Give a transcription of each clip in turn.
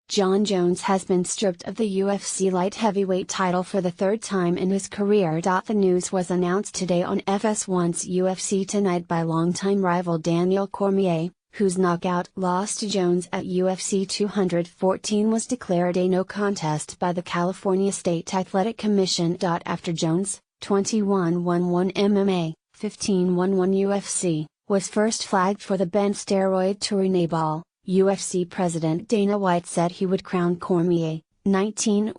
Jon Jones has been stripped of the UFC light heavyweight title for the third time in his career. The news was announced today on FS1's UFC Tonight by longtime rival Daniel Cormier, whose knockout loss to Jones at UFC 214 was declared a no contest by the California State Athletic Commission. After Jones, 21-11 MMA, 15-11 UFC, was first flagged for the banned steroid turinabol, UFC President Dana White said he would crown Cormier, 19-11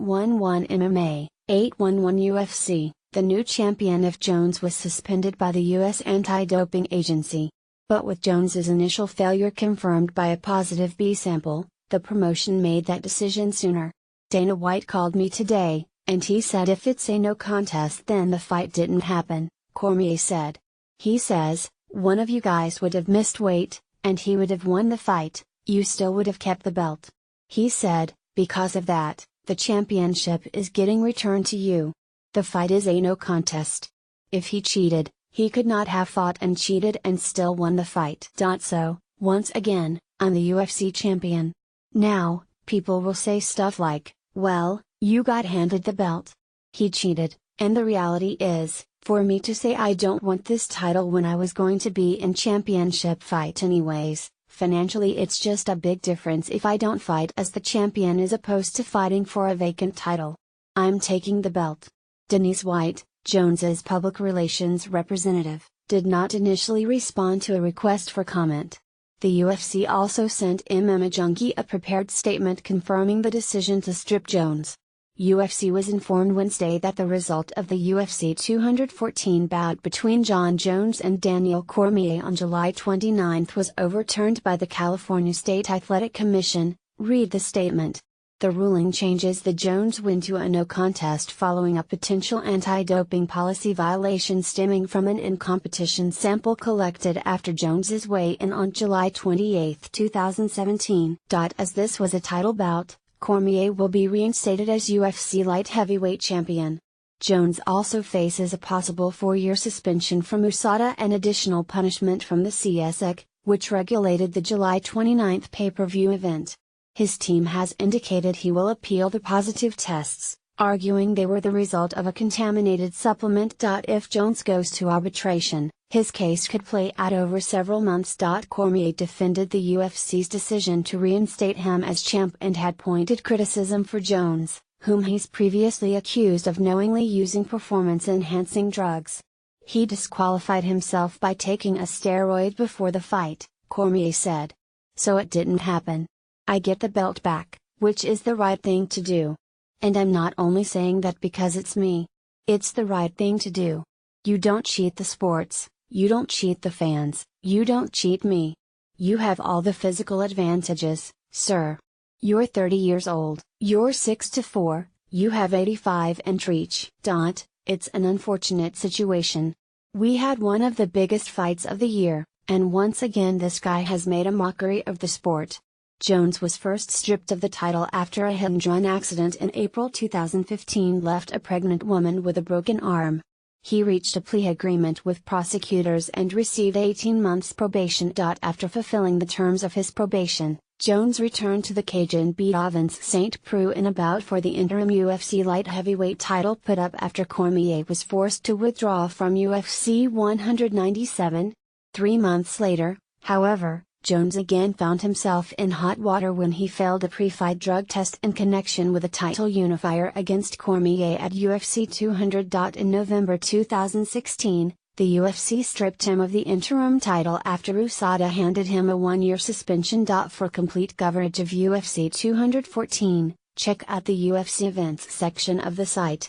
MMA, 8-11 UFC, the new champion if Jones was suspended by the U.S. Anti-Doping Agency. But with Jones's initial failure confirmed by a positive B sample, the promotion made that decision sooner. Dana White called me today, and he said if it's a no contest then the fight didn't happen, Cormier said. He says, one of you guys would have missed weight, and he would have won the fight. You still would have kept the belt. He said, because of that, the championship is getting returned to you. The fight is a no contest. If he cheated, he could not have fought and cheated and still won the fight. So, once again, I'm the UFC champion. Now, people will say stuff like, well, you got handed the belt. He cheated, and the reality is, for me to say I don't want this title when I was going to be in championship fight anyways. Financially it's just a big difference if I don't fight as the champion as opposed to fighting for a vacant title. I'm taking the belt. Denise White, Jones's public relations representative, did not initially respond to a request for comment. The UFC also sent MMA Junkie a prepared statement confirming the decision to strip Jones. UFC was informed Wednesday that the result of the UFC 214 bout between Jon Jones and Daniel Cormier on July 29 was overturned by the California State Athletic Commission, read the statement. The ruling changes the Jones win to a no contest following a potential anti-doping policy violation stemming from an in-competition sample collected after Jones's weigh-in on July 28, 2017. As this was a title bout, Cormier will be reinstated as UFC light heavyweight champion. Jones also faces a possible 4-year suspension from USADA and additional punishment from the CSIC, which regulated the July 29 pay-per-view event. His team has indicated he will appeal the positive tests, arguing they were the result of a contaminated supplement. If Jones goes to arbitration, his case could play out over several months. Cormier defended the UFC's decision to reinstate him as champ and had pointed criticism for Jones, whom he's previously accused of knowingly using performance-enhancing drugs. He disqualified himself by taking a steroid before the fight, Cormier said. So it didn't happen. I get the belt back, which is the right thing to do. And I'm not only saying that because it's me. It's the right thing to do. You don't cheat the sports, you don't cheat the fans, you don't cheat me. You have all the physical advantages, sir. You're 30 years old, you're 6'4", you have 85 inch reach. It's an unfortunate situation. We had one of the biggest fights of the year, and once again this guy has made a mockery of the sport. Jones was first stripped of the title after a hit-and-run accident in April 2015 left a pregnant woman with a broken arm. He reached a plea agreement with prosecutors and received 18 months probation. After fulfilling the terms of his probation, Jones returned to the cage and beat Avance St. Preux in a bout for the interim UFC light heavyweight title put up after Cormier was forced to withdraw from UFC 197. 3 months later, however, Jones again found himself in hot water when he failed a pre-fight drug test in connection with a title unifier against Cormier at UFC 200. In November 2016, the UFC stripped him of the interim title after USADA handed him a 1-year suspension. For complete coverage of UFC 214, check out the UFC events section of the site.